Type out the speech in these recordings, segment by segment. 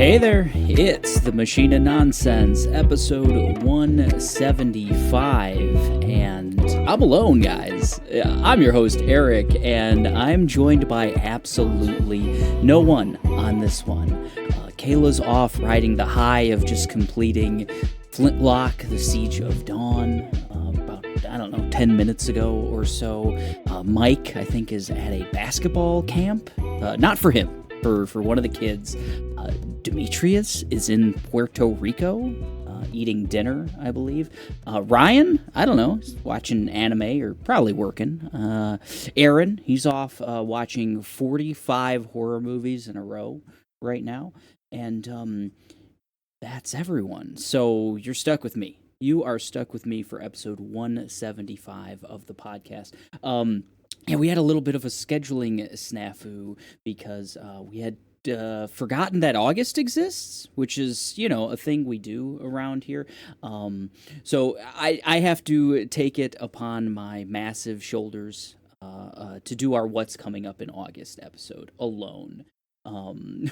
Hey there, it's the Machine of Nonsense, episode 175, and I'm alone, guys. I'm your host, Eric, and I'm joined by absolutely no one on this one. Kayla's off riding the high of just completing Flintlock, the Siege of Dawn, about, 10 minutes ago or so. Mike, I think, is at a basketball camp. Not for him, for one of the kids. Demetrius is in Puerto Rico, eating dinner, I believe. Ryan, I don't know, he's watching anime or probably working. Aaron, he's off watching 45 horror movies in a row right now. And that's everyone. So you're stuck with me. You are stuck with me for episode 175 of the podcast. And we had a little bit of a scheduling snafu because we had forgotten that August exists, which is, a thing we do around here. So I have to take it upon my massive shoulders to do our What's Coming Up in August episode alone.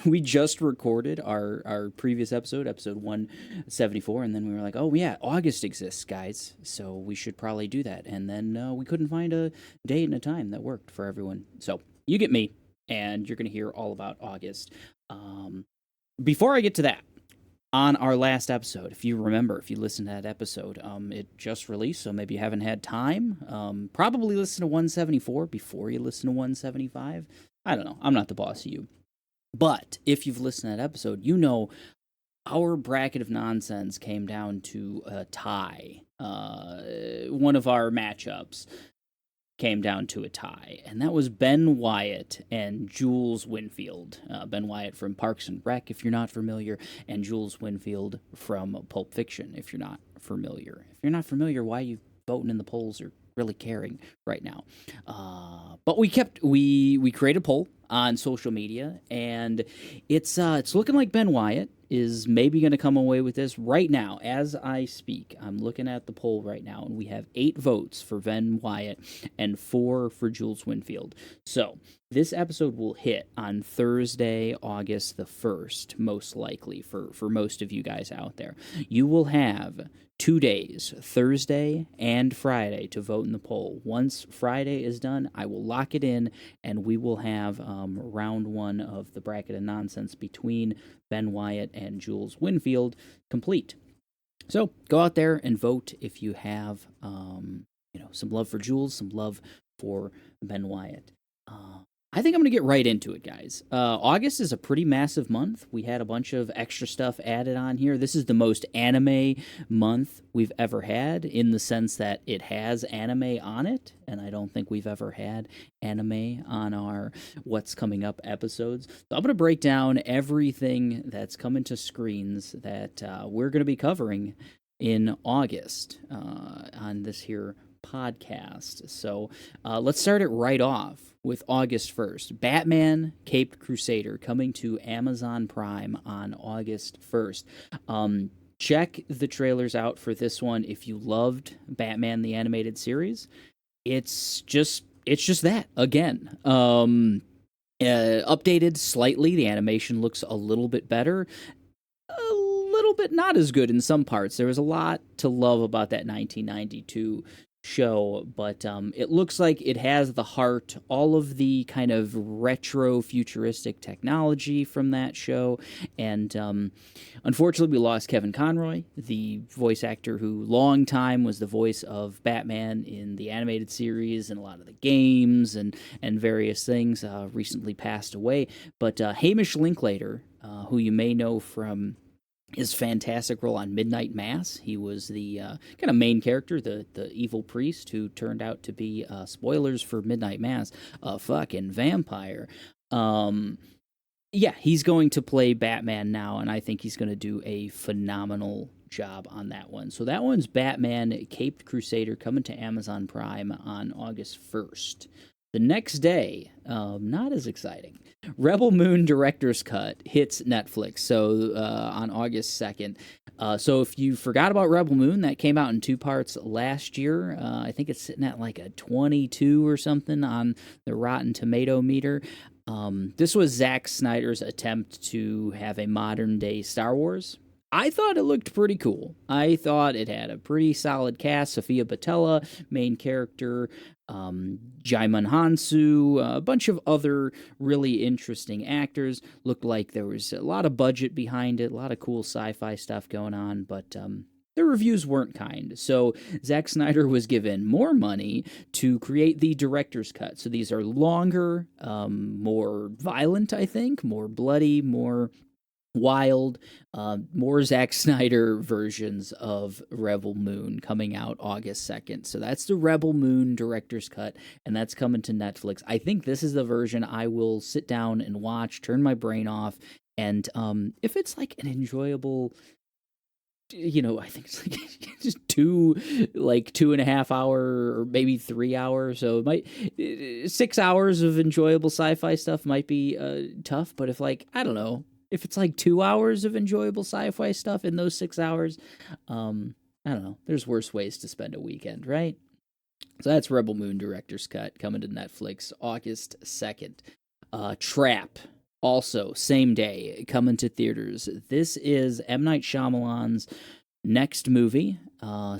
We just recorded our previous episode 174, and then we were like, oh yeah, August exists, guys, so we should probably do that. And then we couldn't find a date and a time that worked for everyone. So you get me, and you're going to hear all about August. Before I get to that, on our last episode, if you listened to that episode, it just released, so maybe you haven't had time. Probably listen to 174 before you listen to 175. I don't know. I'm not the boss of you. But if you've listened to that episode, you know our bracket of nonsense came down to a tie. One of our matchups came down to a tie, and that was Ben Wyatt and Jules Winfield. Ben Wyatt from Parks and Rec, if you're not familiar, and Jules Winfield from Pulp Fiction, if you're not familiar. If you're not familiar, why are you voting in the polls or really caring right now? But we created a poll on social media, and it's looking like Ben Wyatt is maybe going to come away with this right now. As I speak, I'm looking at the poll right now, and we have 8 votes for Ben Wyatt and 4 for Jules Winfield. So this episode will hit on Thursday, August the 1st, most likely, for most of you guys out there. You will have 2 days, Thursday and Friday, to vote in the poll. Once Friday is done, I will lock it in, and we will have round 1 of the bracket of nonsense between Ben Wyatt and Jules Winfield complete. So go out there and vote if you have some love for Jules, some love for Ben Wyatt. I think I'm going to get right into it, guys. August is a pretty massive month. We had a bunch of extra stuff added on here. This is the most anime month we've ever had, in the sense that it has anime on it, and I don't think we've ever had anime on our What's Coming Up episodes. So I'm going to break down everything that's coming to screens that we're going to be covering in August on this here podcast. So let's start it right off with August 1st. Batman Caped Crusader coming to Amazon Prime on August 1st. Check the trailers out for this one if you loved Batman the Animated Series. It's just that again. Updated slightly. The animation looks a little bit better. A little bit not as good in some parts. There was a lot to love about that 1992 show, but it looks like it has the heart, all of the kind of retro futuristic technology from that show. And unfortunately, we lost Kevin Conroy, the voice actor who long time was the voice of Batman in the animated series and a lot of the games and various things. Recently passed away. But Hamish Linklater, who you may know from his fantastic role on Midnight Mass. He was the kind of main character, the evil priest who turned out to be, spoilers for Midnight Mass, a fucking vampire. Yeah, he's going to play Batman now, and I think he's going to do a phenomenal job on that one. So that one's Batman Caped Crusader coming to Amazon Prime on August 1st. The next day, not as exciting. Rebel Moon Director's Cut hits Netflix, so on August 2nd. So if you forgot about Rebel Moon, that came out in 2 parts last year. I think it's sitting at like a 22 or something on the Rotten Tomato meter. This was Zack Snyder's attempt to have a modern day Star Wars. I thought it looked pretty cool. I thought it had a pretty solid cast. Sofia Boutella, main character, Jaimin Hansu, a bunch of other really interesting actors. Looked like there was a lot of budget behind it, a lot of cool sci-fi stuff going on, but the reviews weren't kind. So Zack Snyder was given more money to create the director's cut. So these are longer, more violent, I think, more bloody, more wild, more Zack Snyder versions of Rebel Moon coming out August 2nd. So that's the Rebel Moon director's cut, and that's coming to Netflix. I think this is the version I will sit down and watch, turn my brain off, and if it's like an enjoyable, I think it's like just 2.5 hour or maybe 3 hours. So it might 6 hours of enjoyable sci-fi stuff might be tough. But if I don't know, if it's like 2 hours of enjoyable sci-fi stuff in those 6 hours, I don't know. There's worse ways to spend a weekend, right? So that's Rebel Moon director's cut coming to Netflix August 2nd. Trap. Also, same day, coming to theaters. This is M. Night Shyamalan's next movie,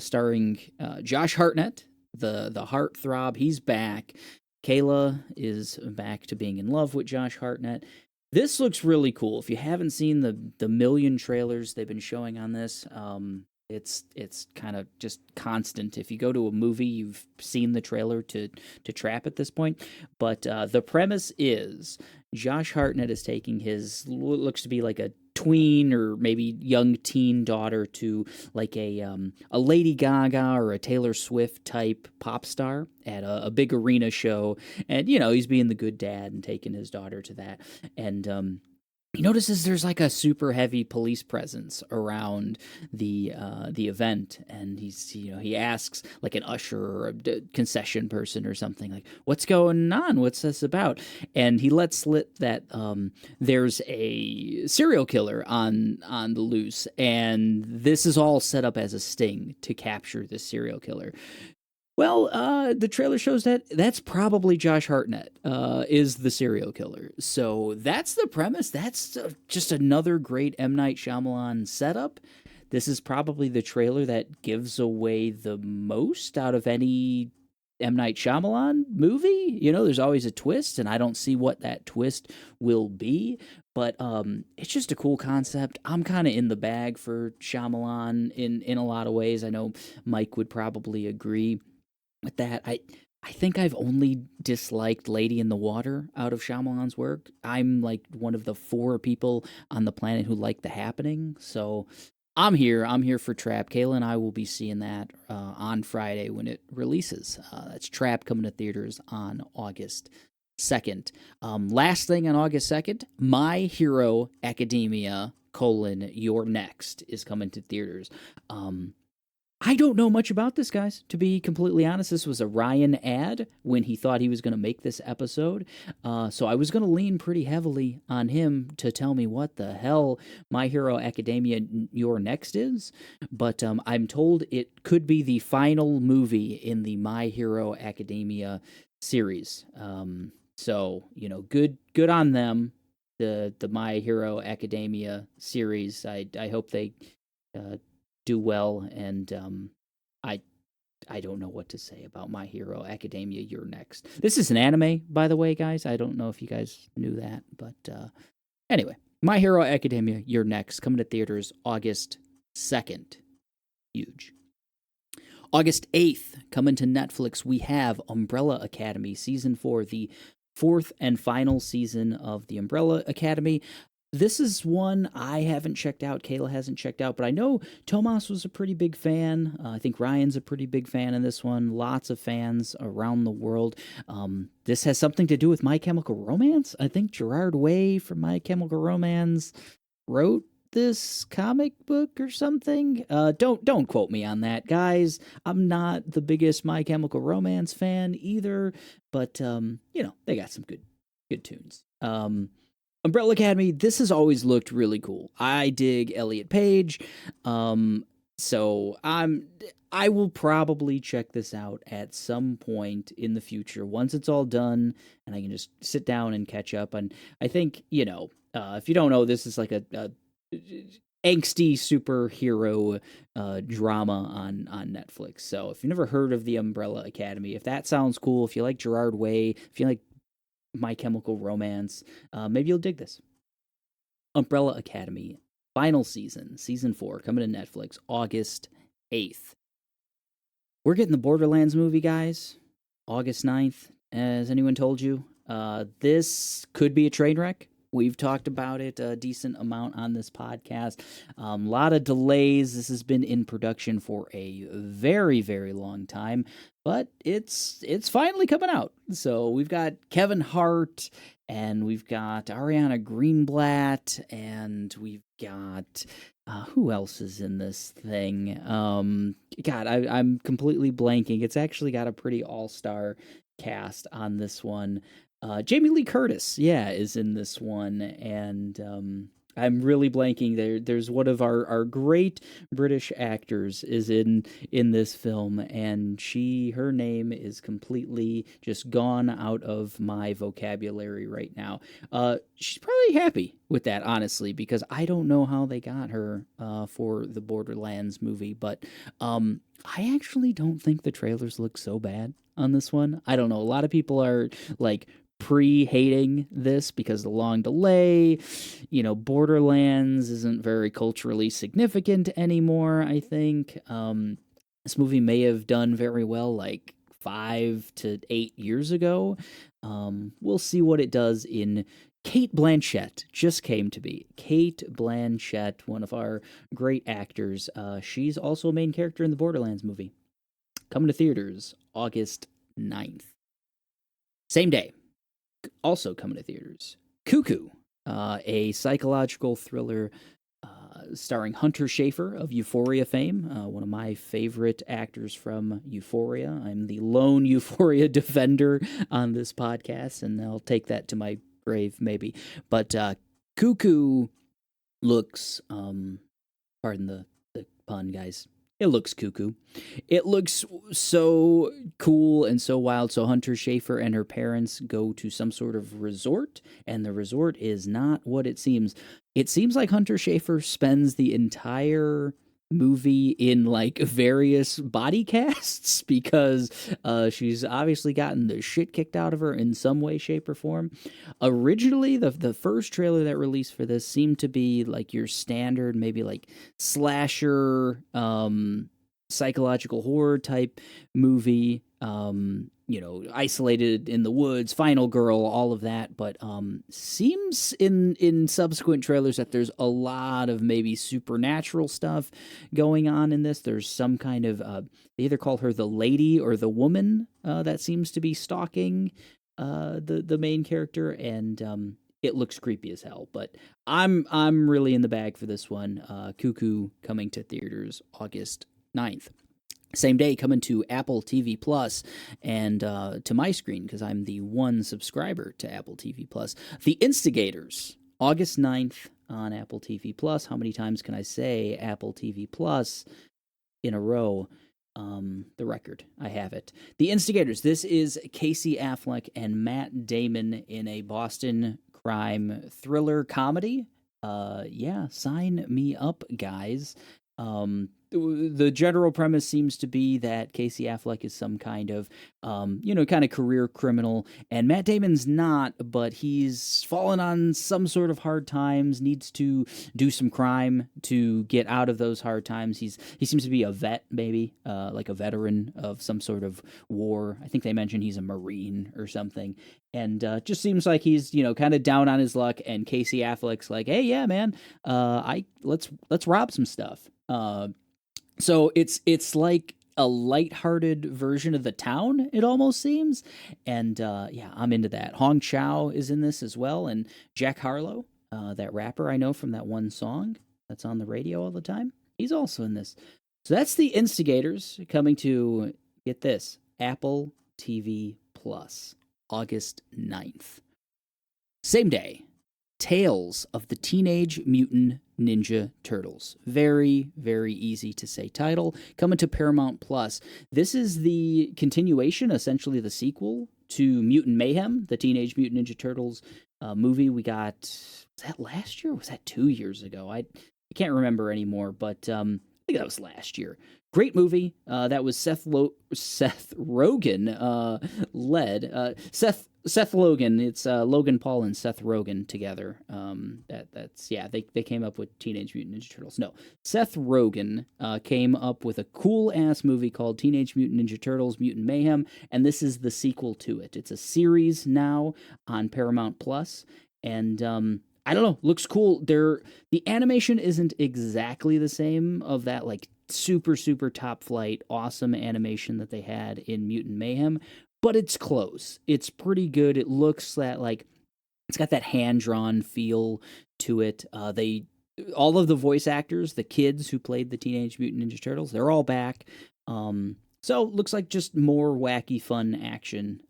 starring Josh Hartnett, the heartthrob. He's back. Kayla is back to being in love with Josh Hartnett. This looks really cool. If you haven't seen the million trailers they've been showing on this, it's kind of just constant. If you go to a movie, you've seen the trailer to Trap at this point. But the premise is Josh Hartnett is taking his what looks to be like a tween or maybe young teen daughter to like a Lady Gaga or a Taylor Swift type pop star at a big arena show, and he's being the good dad and taking his daughter to that, and he notices there's like a super heavy police presence around the event, and he asks like an usher or a concession person or something like, "What's going on? What's this about?" And he lets slip that there's a serial killer on the loose, and this is all set up as a sting to capture this serial killer. Well, the trailer shows that that's probably Josh Hartnett is the serial killer. So that's the premise. That's just another great M. Night Shyamalan setup. This is probably the trailer that gives away the most out of any M. Night Shyamalan movie. There's always a twist, and I don't see what that twist will be. But it's just a cool concept. I'm kind of in the bag for Shyamalan in a lot of ways. I know Mike would probably agree with that. I think I've only disliked Lady in the Water out of Shyamalan's work. I'm like one of the 4 people on the planet who like The Happening. So I'm here for Trap. Kayla and I will be seeing that on Friday when it releases. That's Trap coming to theaters on August 2nd. Last thing on August 2nd, My Hero Academia, You're Next is coming to theaters. I don't know much about this, guys, to be completely honest. This was a Ryan ad when he thought he was going to make this episode. So I was going to lean pretty heavily on him to tell me what the hell My Hero Academia Your Next is. But I'm told it could be the final movie in the My Hero Academia series. So, good on them, the My Hero Academia series. I hope they do well, and I don't know what to say about My Hero Academia You're Next. This is an anime, by the way, guys. I don't know if you guys knew that, but anyway, My Hero Academia You're Next, coming to theaters August 2nd. Huge. August 8th, coming to Netflix, we have Umbrella Academy Season 4, the 4th and final season of the Umbrella Academy. This is one I haven't checked out. Kayla hasn't checked out, but I know Tomas was a pretty big fan. I think Ryan's a pretty big fan in this one. Lots of fans around the world. This has something to do with My Chemical Romance. I think Gerard Way from My Chemical Romance wrote this comic book or something. Don't quote me on that, guys. I'm not the biggest My Chemical Romance fan either, but they got some good tunes. Umbrella Academy, this has always looked really cool. I dig Elliot Page. So I will probably check this out at some point in the future once it's all done and I can just sit down and catch up. And I think, if you don't know, this is like a angsty superhero drama on Netflix. So if you've never heard of the Umbrella Academy, if that sounds cool, if you like Gerard Way, if you like My Chemical Romance, maybe you'll dig this. Umbrella Academy, final season, season 4, coming to Netflix, August 8th. We're getting the Borderlands movie, guys, August 9th. Has anyone told you? This could be a train wreck. We've talked about it a decent amount on this podcast. A lot of delays. This has been in production for a very, very long time, but it's finally coming out. So we've got Kevin Hart, and we've got Ariana Greenblatt, and we've got who else is in this thing? God, I'm completely blanking. It's actually got a pretty all-star cast on this one. Jamie Lee Curtis, yeah, is in this one, and I'm really blanking. There's one of our great British actors is in this film, and her name is completely just gone out of my vocabulary right now. She's probably happy with that, honestly, because I don't know how they got her for the Borderlands movie, but I actually don't think the trailers look so bad on this one. I don't know. A lot of people are like pre-hating this because the long delay, Borderlands isn't very culturally significant anymore, I think. This movie may have done very well like 5 to 8 years ago. We'll see what it does in Cate Blanchett just came to be. Cate Blanchett, one of our great actors. She's also a main character in the Borderlands movie. Coming to theaters August 9th. Same day. Also coming to theaters, Cuckoo, a psychological thriller starring Hunter Schafer of Euphoria fame, one of my favorite actors from Euphoria. I'm the lone Euphoria defender on this podcast, and I'll take that to my grave, maybe. But Cuckoo looks, pardon the pun, guys, it looks cuckoo. It looks so cool and so wild. So Hunter Schafer and her parents go to some sort of resort, and the resort is not what it seems. It seems like Hunter Schafer spends the entire movie in like various body casts because she's obviously gotten the shit kicked out of her in some way, shape, or form. Originally, the first trailer that released for this seemed to be like your standard, maybe like slasher, psychological horror type movie. Isolated in the woods, final girl, all of that. But seems in subsequent trailers that there's a lot of maybe supernatural stuff going on in this. There's some kind of they either call her the lady or the woman that seems to be stalking the main character, and it looks creepy as hell. But I'm really in the bag for this one. Cuckoo coming to theaters August 9th. Same day, coming to Apple TV Plus and to my screen, because I'm the one subscriber to Apple TV Plus. The Instigators, August 9th on Apple TV Plus. How many times can I say Apple TV Plus in a row? The record, I have it. The Instigators, this is Casey Affleck and Matt Damon in a Boston crime thriller comedy. Yeah, sign me up, guys. The general premise seems to be that Casey Affleck is some kind of, kind of career criminal, and Matt Damon's not, but he's fallen on some sort of hard times, needs to do some crime to get out of those hard times. He seems to be a vet, maybe, like a veteran of some sort of war. I think they mentioned he's a Marine or something, and just seems like he's, kind of down on his luck, and Casey Affleck's like, hey, yeah, man, let's rob some stuff. So it's like a lighthearted version of The Town, it almost seems. And yeah, I'm into that. Hong Chow is in this as well, and Jack Harlow, that rapper I know from that one song that's on the radio all the time, he's also in this. So that's The Instigators coming to, get this, Apple TV Plus, August 9th. Same day, Tales of the Teenage Mutant Ninja Turtles. Very, very easy to say title. Coming to Paramount Plus. This is the continuation, essentially the sequel to Mutant Mayhem, the Teenage Mutant Ninja Turtles movie we got. Was that last year or was that 2 years ago? I can't remember anymore, but I think that was last year. Great movie. That was Seth Rogen led. Seth Logan. It's Logan Paul and Seth Rogen together. They came up with Teenage Mutant Ninja Turtles. No, Seth Rogen came up with a cool ass movie called Teenage Mutant Ninja Turtles: Mutant Mayhem, and this is the sequel to it. It's a series now on Paramount Plus, and I don't know, looks cool. The animation isn't exactly the same of that like super top flight awesome animation that they had in Mutant Mayhem, but it's close. It's pretty good. It looks that like it's got that hand-drawn feel to it. All of the voice actors, the kids who played the Teenage Mutant Ninja Turtles, they're all back. So looks like just more wacky, fun action.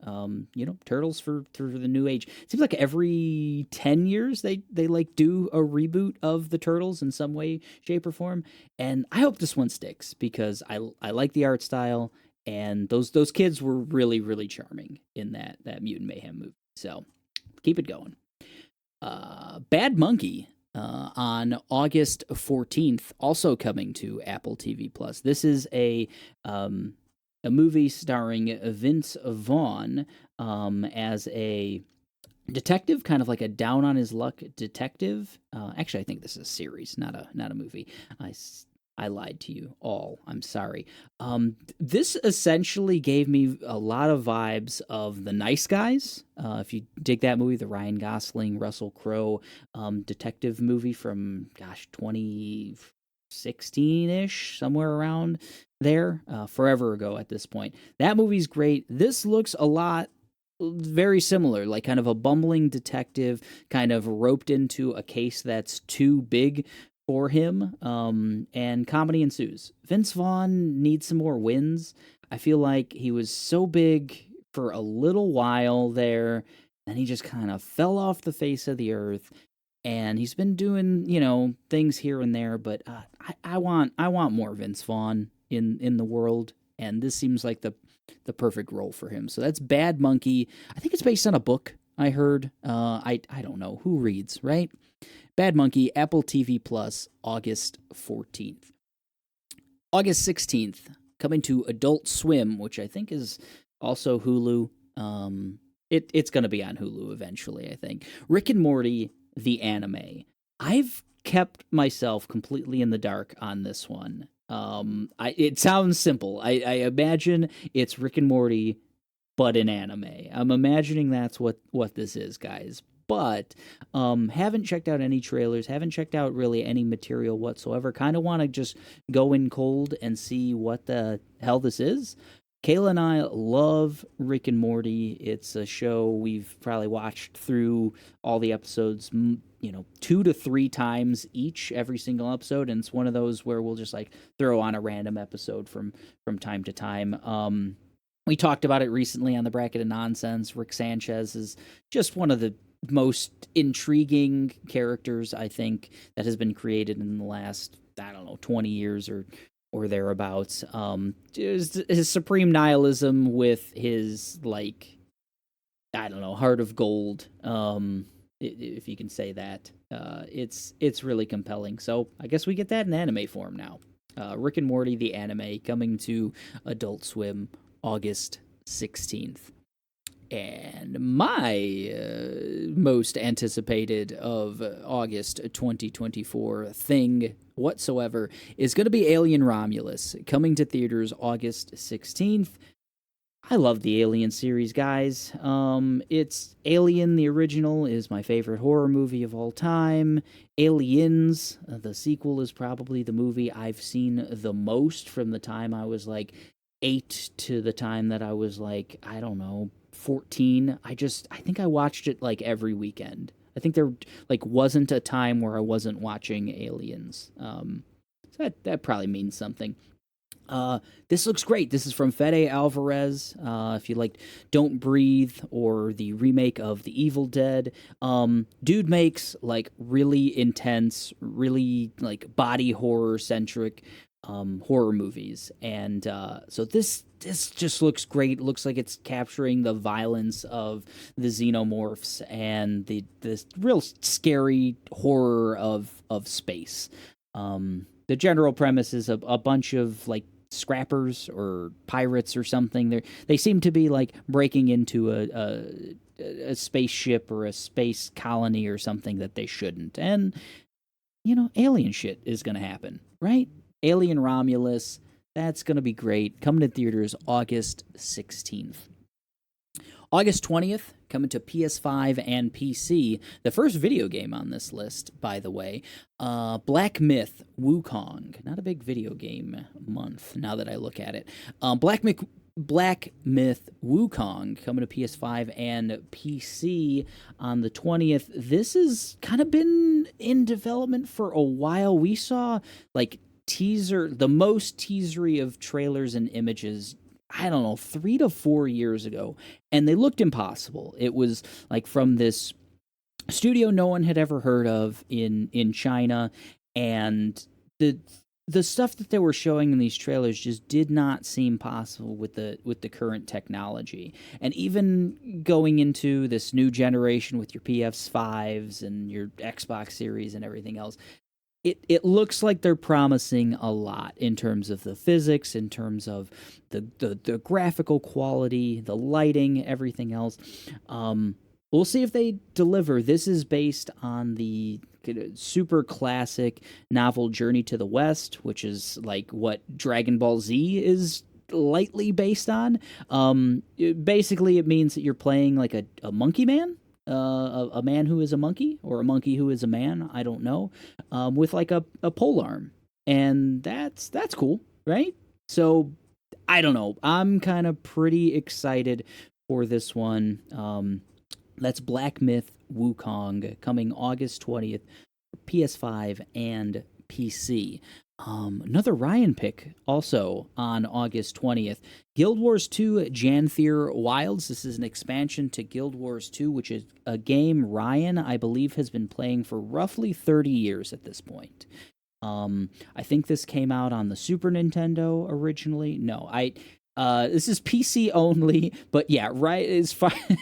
Turtles for the new age. It seems like every 10 years they like do a reboot of the Turtles in some way, shape, or form. And I hope this one sticks because I like the art style, and those kids were really, really charming in that Mutant Mayhem movie. So keep it going. Bad Monkey. On August 14th, also coming to Apple TV Plus. This is a movie starring Vince Vaughn as a detective, kind of like a down on his luck detective. Actually, I think this is a series, not a movie. I lied to you all. I'm sorry. This essentially gave me a lot of vibes of The Nice Guys. If you dig that movie, the Ryan Gosling, Russell Crowe detective movie from, 2016-ish, somewhere around there, forever ago at this point. That movie's great. This looks a lot very similar, like kind of a bumbling detective kind of roped into a case that's too big for him, and comedy ensues. Vince Vaughn needs some more wins. I feel like he was so big for a little while there, then he just kind of fell off the face of the earth, and he's been doing, things here and there, but I want more Vince Vaughn in the world, and this seems like the perfect role for him. So that's Bad Monkey. I think it's based on a book, I heard. I don't know. Who reads, right? Bad Monkey, Apple TV Plus, August 14th. August 16th, coming to Adult Swim, which I think is also Hulu. It's going to be on Hulu eventually, I think. Rick and Morty, the anime. I've kept myself completely in the dark on this one. It sounds simple. I imagine it's Rick and Morty, but in anime. I'm imagining that's what this is, guys. But haven't checked out any trailers, haven't checked out really any material whatsoever. Kind of want to just go in cold and see what the hell this is. Kayla and I love Rick and Morty. It's a show we've probably watched through all the episodes, 2 to 3 times each, every single episode. And it's one of those where we'll just like throw on a random episode from time to time. We talked about it recently on the Bracket of Nonsense. Rick Sanchez is just one of the most intriguing characters, I think, that has been created in the last, 20 years or thereabouts. His supreme nihilism with his, heart of gold, if you can say that. It's really compelling. So I guess we get that in anime form now. Rick and Morty, the anime, coming to Adult Swim August 16th. And my most anticipated of August 2024 thing whatsoever is going to be Alien Romulus, coming to theaters August 16th. I love the Alien series, guys. It's Alien, the original, is my favorite horror movie of all time. Aliens, the sequel, is probably the movie I've seen the most from the time I was 8 to the time that I was 14. I think I watched it every weekend. I think there wasn't a time where I wasn't watching Aliens. So that probably means something. This looks great. This is from Fede Alvarez. If you liked Don't Breathe or the remake of The Evil Dead, dude makes like really intense, really like body horror centric horror movies, and so this just looks great. It looks like it's capturing the violence of the xenomorphs and the real scary horror of space. The general premise is a bunch of like scrappers or pirates or something. They seem to be like breaking into a spaceship or a space colony or something that they shouldn't. And alien shit is going to happen, right? Alien Romulus, that's going to be great. Coming to theaters August 16th. August 20th, coming to PS5 and PC. The first video game on this list, by the way. Black Myth Wukong. Not a big video game month, now that I look at it. Black Myth Wukong coming to PS5 and PC on the 20th. This has kind of been in development for a while. We saw like the most teasery of trailers and images, I don't know, 3 to 4 years ago, and they looked impossible. It was like from this studio no one had ever heard of in China, and the stuff that they were showing in these trailers just did not seem possible with the current technology. And even going into this new generation with your PS5s and your Xbox Series and everything else, it looks like they're promising a lot in terms of the physics, in terms of the graphical quality, the lighting, everything else. We'll see if they deliver. This is based on the super classic novel Journey to the West, which is like what Dragon Ball Z is lightly based on. Basically, it means that you're playing like a monkey man. A man who is a monkey, or a monkey who is a man, I don't know, with like a pole arm, and that's cool, right? So I don't know, I'm kind of pretty excited for this one. That's Black Myth Wukong, coming August 20th, PS5 and PC. Another Ryan pick also on August 20th. Guild Wars 2 Janthir Wilds. This is an expansion to Guild Wars 2, which is a game Ryan, I believe, has been playing for roughly 30 years at this point. I think this came out on the Super Nintendo originally. No, this is PC only, but yeah, right is fine.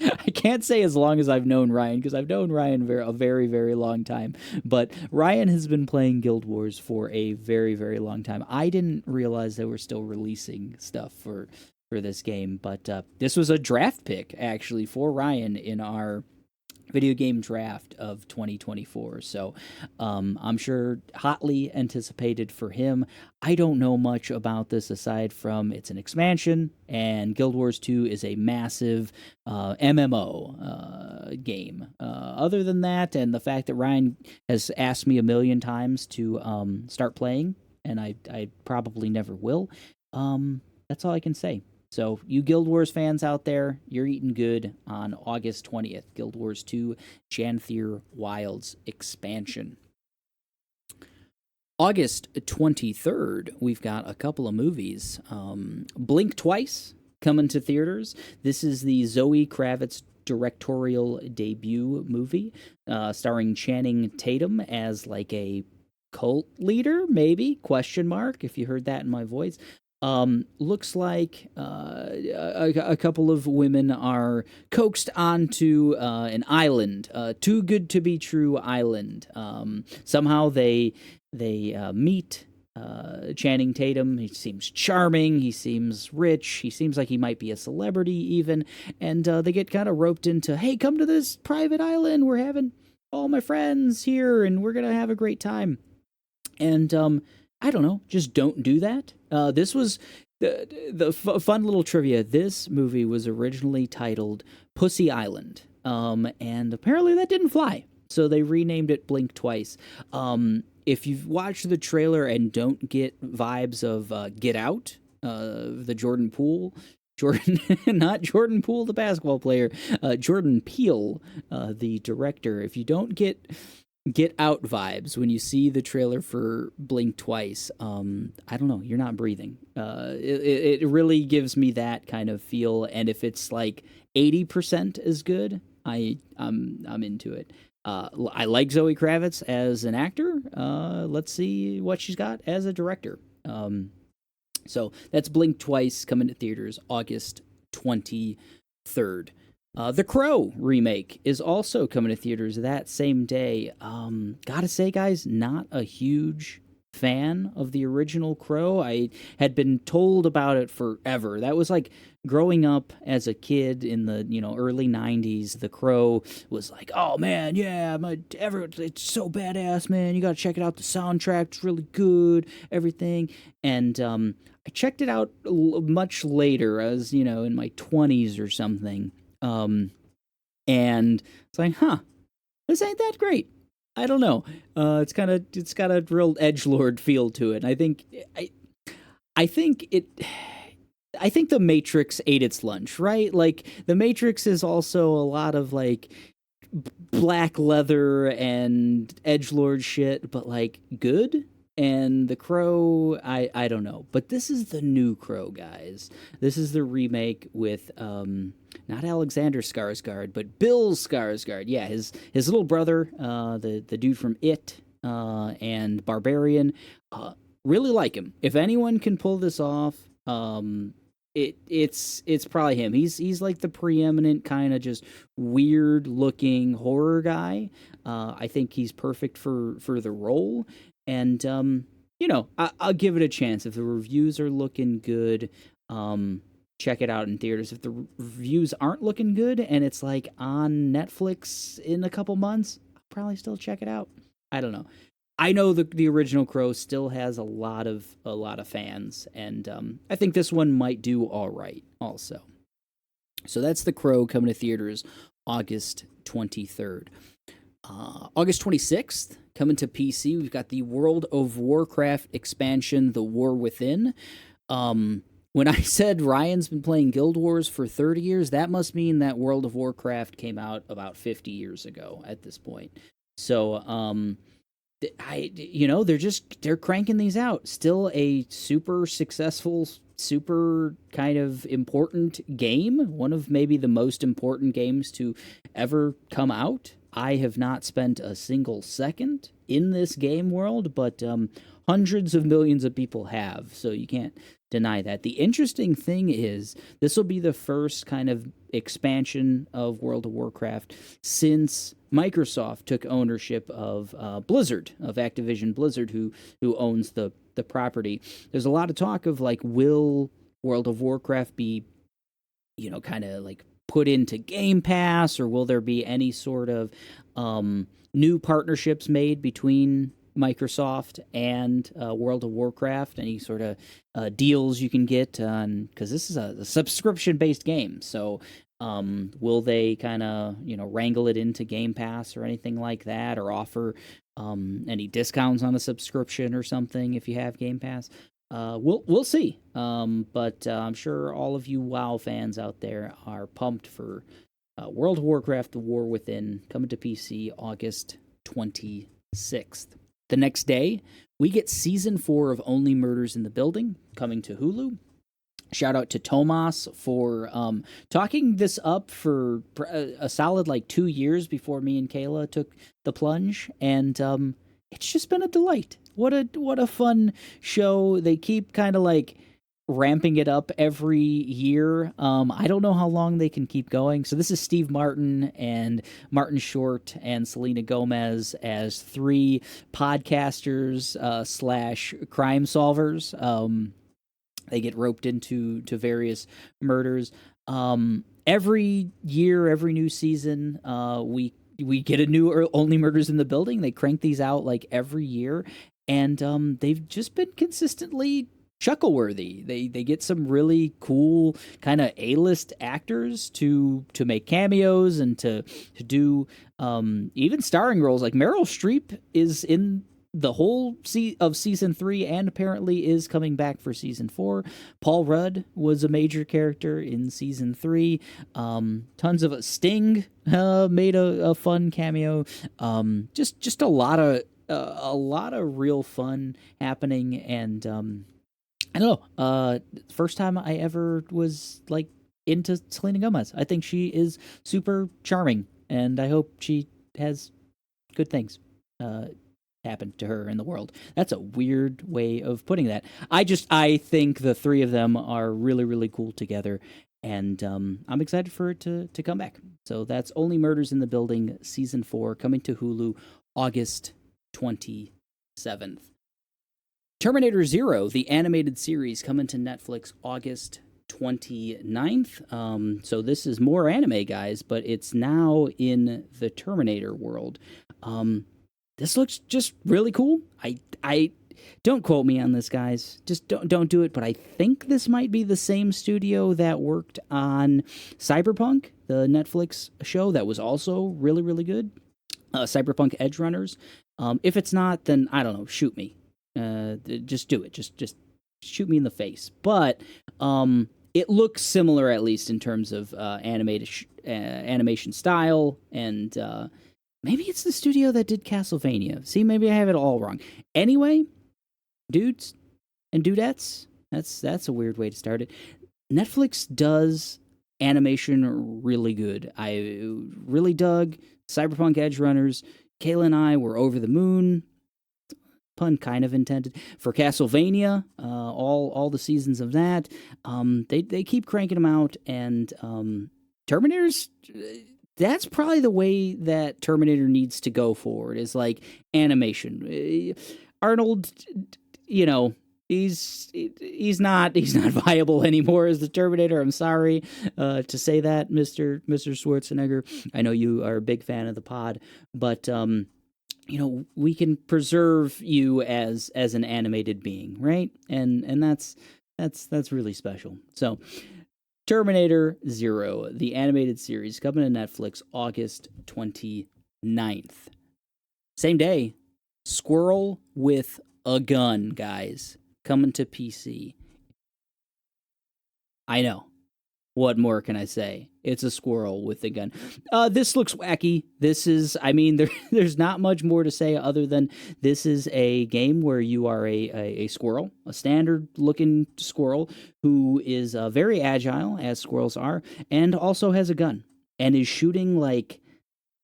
I can't say as long as I've known Ryan, because I've known Ryan a very, very long time. But Ryan has been playing Guild Wars for a very, very long time. I didn't realize they were still releasing stuff for this game. But this was a draft pick, actually, for Ryan in our video game draft of 2024. So I'm sure hotly anticipated for him. I don't know much about this aside from it's an expansion, and Guild Wars 2 is a massive MMO game. Other than that, and the fact that Ryan has asked me a million times to start playing, and I probably never will, that's all I can say. So, you Guild Wars fans out there, you're eating good on August 20th. Guild Wars 2 Janthir Wilds expansion. August 23rd, we've got a couple of movies. Blink Twice coming to theaters. This is the Zoe Kravitz directorial debut movie, starring Channing Tatum as like a cult leader, maybe? Question mark, if you heard that in my voice. Looks like a couple of women are coaxed onto an island, too good to be true island. Somehow they meet Channing Tatum. He seems charming. He seems rich. He seems like he might be a celebrity even. And they get kind of roped into, hey, come to this private island. We're having all my friends here, and we're gonna have a great time. And I don't know, just don't do that. This was the fun little trivia. This movie was originally titled Pussy Island, and apparently that didn't fly. So they renamed it Blink Twice. If you've watched the trailer and don't get vibes of Get Out, the not Jordan Poole, the basketball player, Jordan Peele, the director. If you don't get Get Out vibes when you see the trailer for Blink Twice. I don't know, you're not breathing. It really gives me that kind of feel, and if it's like 80% as good, I'm into it. I like Zoe Kravitz as an actor. Let's see what she's got as a director. So that's Blink Twice, coming to theaters August 23rd. The Crow remake is also coming to theaters that same day. Gotta say, guys, not a huge fan of the original Crow. I had been told about it forever. That was like growing up as a kid in the early 90s. The Crow was like, oh man, yeah, it's so badass, man. You gotta check it out. The soundtrack's really good, everything. And I checked it out much later. I was in my 20s or something. And it's like, this ain't that great. I don't know. It's got a real edgelord feel to it. I think The Matrix ate its lunch, right? Like, The Matrix is also a lot of like black leather and edgelord shit, but like good. And The Crow, I don't know. But this is the new Crow, guys. This is the remake with not Alexander Skarsgård, but Bill Skarsgård. Yeah, his little brother, the dude from It and Barbarian. Really like him. If anyone can pull this off, it's probably him. He's like the preeminent kind of just weird looking horror guy. I think he's perfect for the role. And I'll give it a chance. If the reviews are looking good, check it out in theaters. If the reviews aren't looking good and it's like on Netflix in a couple months, I'll probably still check it out. I don't know. I know the original Crow still has a lot of fans, and I think this one might do all right also. So that's The Crow, coming to theaters August 23rd. August 26th, coming to PC, we've got the World of Warcraft expansion, The War Within. When I said Ryan's been playing Guild Wars for 30 years, that must mean that World of Warcraft came out about 50 years ago at this point. So, they're cranking these out. Still a super successful, super kind of important game. One of maybe the most important games to ever come out. I have not spent a single second in this game world, but hundreds of millions of people have, so you can't deny that. The interesting thing is, this will be the first kind of expansion of World of Warcraft since Microsoft took ownership of Blizzard, of Activision Blizzard, who owns the property. There's a lot of talk of like, will World of Warcraft be, kind of like put into Game Pass, or will there be any sort of new partnerships made between Microsoft and World of Warcraft? Any sort of deals you can get on, because this is a subscription-based game, so will they kind of wrangle it into Game Pass or anything like that, or offer any discounts on a subscription or something if you have Game Pass? We'll see. But I'm sure all of you WoW fans out there are pumped for World of Warcraft: The War Within, coming to PC August 26th. The next day, we get Season 4 of Only Murders in the Building, coming to Hulu. Shout out to Tomas for talking this up for a solid 2 years before me and Kayla took the plunge, and it's just been a delight. What a fun show. They keep kind of ramping it up every year. I don't know how long they can keep going. So this is Steve Martin and Martin Short and Selena Gomez as three podcasters / crime solvers. They get roped into various murders. Every year, every new season, we get a new Only Murders in the Building. They crank these out every year, and they've just been consistently chuckle-worthy. They get some really cool kind of A-list actors to make cameos and to do even starring roles. Like Meryl Streep is in the whole of season 3 and apparently is coming back for season 4. Paul Rudd was a major character in season 3. Tons of Sting made a fun cameo. Just a lot of real fun happening, and I don't know. First time I ever was like into Selena Gomez. I think she is super charming, and I hope she has good things happen to her in the world. That's a weird way of putting that. I think the three of them are really really cool together, and I'm excited for it to come back. So that's Only Murders in the Building season 4 coming to Hulu August 27th. Terminator Zero, the animated series, coming to Netflix August 29th. So this is more anime, guys, but it's now in the Terminator world. This looks just really cool. I don't quote me on this, guys. Just don't do it. But I think this might be the same studio that worked on Cyberpunk, the Netflix show that was also really really good. Cyberpunk Edge Runners. If it's not, then I don't know. Shoot me. Just do it. Just shoot me in the face. But it looks similar, at least in terms of animation style, and maybe it's the studio that did Castlevania. See, maybe I have it all wrong. Anyway, dudes and dudettes, that's a weird way to start it. Netflix does animation really good. I really dug Cyberpunk Edge Runners. Kayla and I were over the moon. Pun kind of intended for Castlevania. All the seasons of that. They keep cranking them out, and Terminators. That's probably the way that Terminator needs to go forward. Is like animation. Arnold, you know, he's not viable anymore as the Terminator. I'm sorry to say that, Mr. Schwarzenegger. I know you are a big fan of the pod, but you know, we can preserve you as an animated being, right? And that's really special. So Terminator Zero, the animated series, coming to Netflix August 29th. Same day, Squirrel with a Gun, guys, coming to PC. I know. What more can I say? It's a squirrel with a gun. This looks wacky. This is, I mean, there's not much more to say other than this is a game where you are a squirrel, a standard-looking squirrel who is very agile, as squirrels are, and also has a gun, and is shooting, like,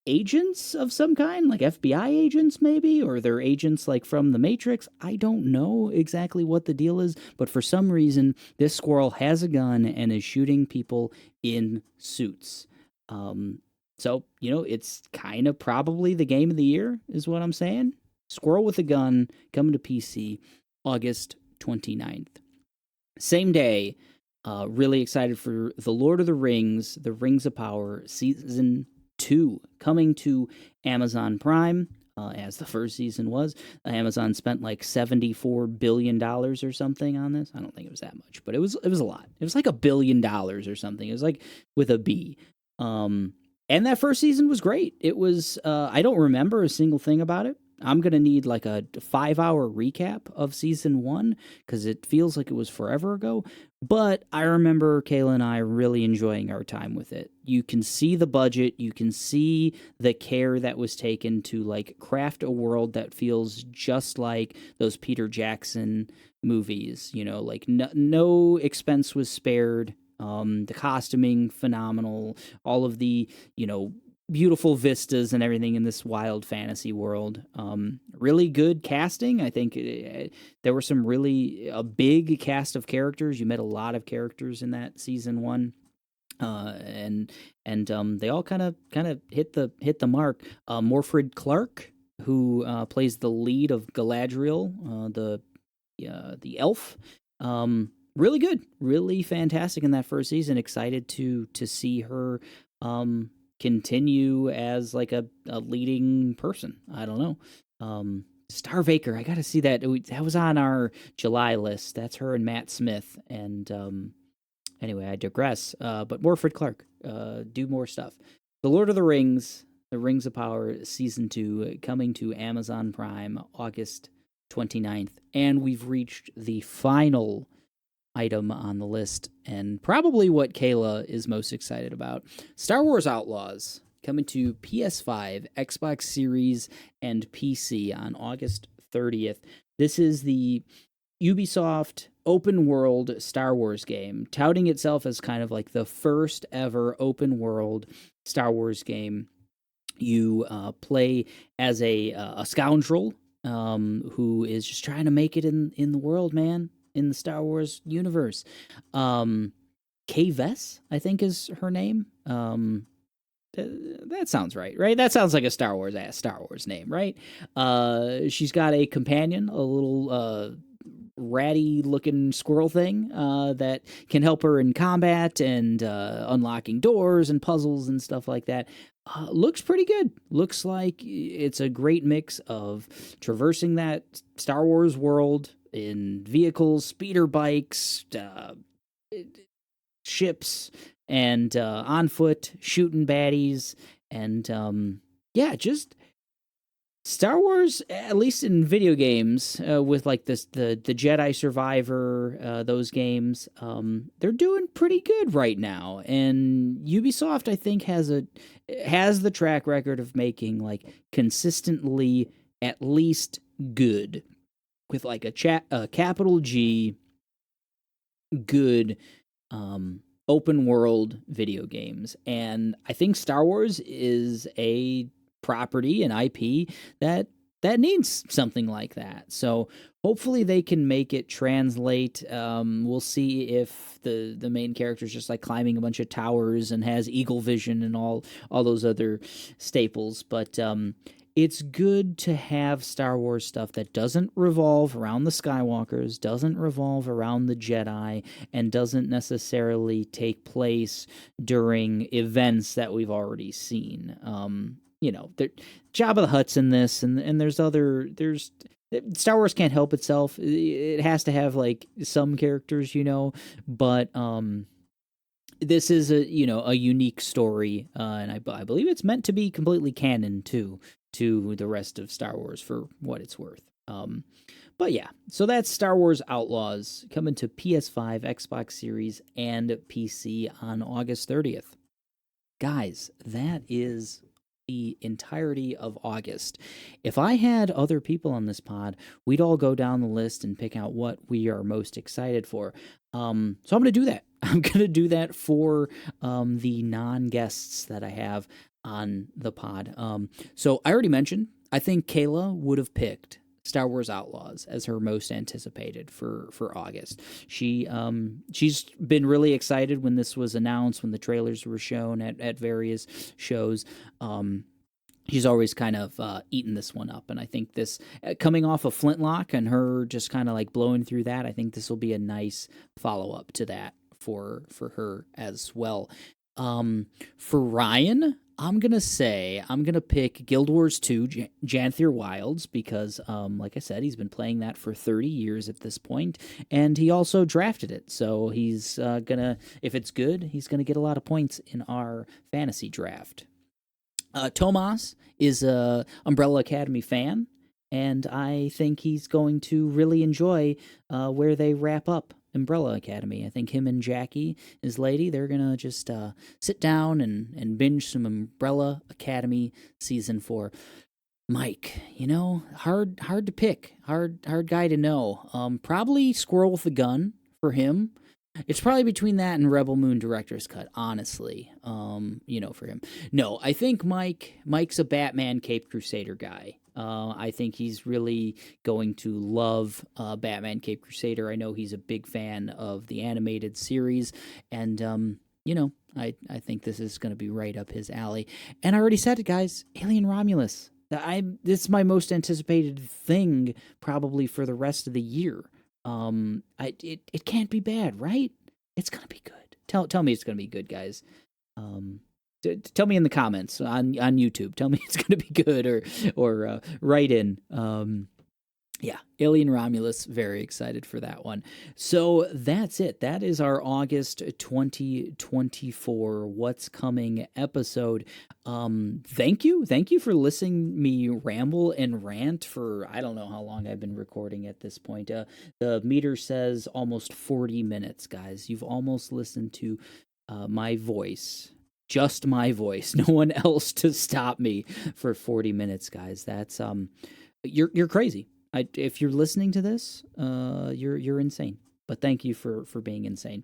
agents of some kind, like FBI agents maybe, or they're agents like from the Matrix. I don't know exactly what the deal is, but for some reason this squirrel has a gun and is shooting people in suits. So, you know, it's kind of probably the game of the year is what I'm saying. Squirrel with a Gun coming to PC August 29th. Same day, really excited for The Lord of the Rings, The Rings of Power Season 2 coming to Amazon Prime, as the first season was. Amazon spent like $74 billion or something on this. I don't think it was that much, but it was a lot. It was like $1 billion or something. It was like with a B. And that first season was great. It was, I don't remember a single thing about it. I'm going to need like a 5-hour recap of season 1 because it feels like it was forever ago. But I remember Kayla and I really enjoying our time with it. You can see the budget. You can see the care that was taken to like craft a world that feels just like those Peter Jackson movies. You know, like no expense was spared. The costuming, phenomenal. All of the, you know, beautiful vistas and everything in this wild fantasy world. Really good casting. I think there were some really a big cast of characters. You met a lot of characters in that season 1. And they all kind of hit the mark. Morfred Clark, who plays the lead of Galadriel, the elf. Really good, really fantastic in that first season. Excited to see her continue as like a leading person. I don't know. Starvaker, I gotta see that. That was on our July list. That's her and Matt Smith. And anyway, I digress. But Morfred Clark, do more stuff. The Lord of the Rings, The Rings of Power Season 2 coming to Amazon Prime August 29th. And we've reached the final item on the list, and probably what Kayla is most excited about. Star Wars Outlaws coming to PS5, Xbox Series, and PC on August 30th. This is the Ubisoft open world Star Wars game, touting itself as kind of like the first ever open world Star Wars game. You play as a scoundrel who is just trying to make it in the world, man, in the Star Wars universe. Kay Vess, I think, is her name. That sounds right? That sounds like a Star Wars name, right? She's got a companion, a little ratty looking squirrel thing that can help her in combat and unlocking doors and puzzles and stuff like that. Looks pretty good. Looks like it's a great mix of traversing that Star Wars world in vehicles, speeder bikes, ships, and on foot, shooting baddies, and just Star Wars, at least in video games, with like the Jedi Survivor, those games, they're doing pretty good right now. And Ubisoft, I think, has the track record of making like consistently at least good, with like a capital G, good open world video games. And I think Star Wars is a property and IP that needs something like that. So hopefully they can make it translate. We'll see if the main character is just like climbing a bunch of towers and has eagle vision and all those other staples. But it's good to have Star Wars stuff that doesn't revolve around the Skywalkers, doesn't revolve around the Jedi, and doesn't necessarily take place during events that we've already seen. Jabba the Hutt's in this, and there's Star Wars can't help itself. It has to have like some characters, but this is a unique story, and I believe it's meant to be completely canon too to the rest of Star Wars for what it's worth. But yeah, so that's Star Wars Outlaws coming to PS5, Xbox Series, and PC on August 30th. Guys, that is the entirety of August. If I had other people on this pod, we'd all go down the list and pick out what we are most excited for. So I'm going to do that. I'm going to do that for the non-guests that I have on the pod. So I already mentioned, I think Kayla would have picked Star Wars Outlaws as her most anticipated for August. She's been really excited when this was announced, when the trailers were shown at various shows. She's always kind of eaten this one up, and I think this, coming off of Flintlock and her just kind of like blowing through that, I think this will be a nice follow-up to that for her as well. For Ryan, I'm going to pick Guild Wars 2 Janthir Wilds because, like I said, he's been playing that for 30 years at this point, and he also drafted it. So he's if it's good, he's going to get a lot of points in our fantasy draft. Tomas is a Umbrella Academy fan, and I think he's going to really enjoy where they wrap up Umbrella Academy. I think him and Jackie, his lady, they're gonna just sit down and binge some Umbrella Academy season 4. Mike, hard to pick, hard guy to know. Probably Squirrel with a Gun for him. It's probably between that and Rebel Moon Director's Cut, honestly. For him. No, I think Mike's a Batman Cape Crusader guy. I think he's really going to love Batman Cape Crusader. I know he's a big fan of the animated series, and I think this is going to be right up his alley. And I already said it, guys. Alien Romulus. This is my most anticipated thing probably for the rest of the year. It can't be bad, right? It's gonna be good. Tell me it's gonna be good, guys. Tell me in the comments on YouTube. Tell me it's gonna be good, or write in. Yeah, Alien Romulus, very excited for that one. So that's it. That is our August 2024 What's Coming episode. Thank you. Thank you for listening me ramble and rant for, I don't know how long I've been recording at this point. The meter says almost 40 minutes, guys. You've almost listened to my voice. Just my voice. No one else to stop me for 40 minutes, guys. That's you're crazy. If you're listening to this, you're insane. But thank you for being insane.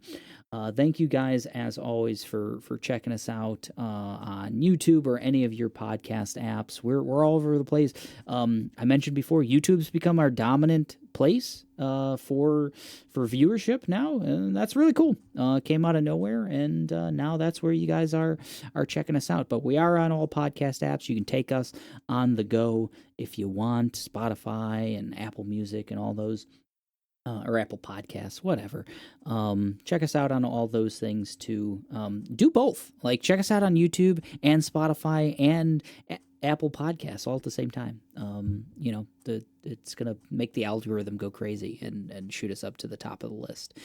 Thank you guys, as always, for checking us out on YouTube or any of your podcast apps. We're all over the place. I mentioned before, YouTube's become our dominant place for viewership now, and that's really cool. Came out of nowhere, and now that's where you guys are checking us out. But we are on all podcast apps. You can take us on the go if you want. Spotify and Apple Music and all those. Or Apple Podcasts, whatever. Check us out on all those things too. Do both. Like, check us out on YouTube and Spotify and Apple Podcasts all at the same time. It's going to make the algorithm go crazy and shoot us up to the top of the list.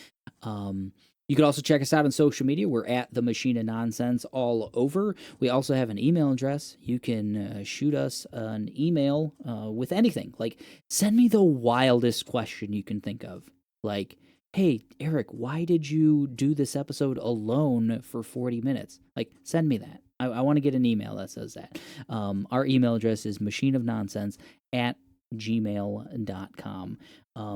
You can also check us out on social media. We're at The Machine of Nonsense all over. We also have an email address. You can shoot us an email with anything. Like, send me the wildest question you can think of. Like, hey, Eric, why did you do this episode alone for 40 minutes? Like, send me that. I want to get an email that says that. Our email address is machineofnonsense@gmail.com.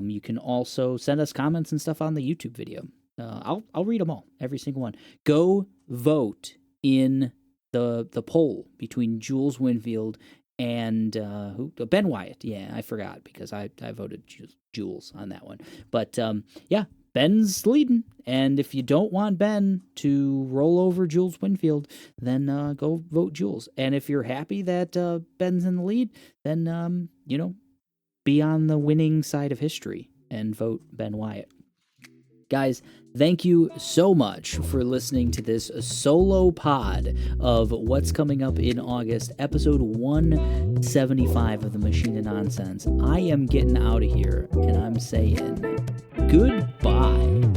You can also send us comments and stuff on the YouTube video. I'll read them all, every single one. Go vote in the poll between Jules Winfield and Ben Wyatt. Yeah, I forgot because I voted Jules on that one. But yeah, Ben's leading, and if you don't want Ben to roll over Jules Winfield, then go vote Jules. And if you're happy that Ben's in the lead, then be on the winning side of history and vote Ben Wyatt. Guys, thank you so much for listening to this solo pod of What's Coming Up in August, episode 175 of The Machine of Nonsense. I am getting out of here, and I'm saying goodbye.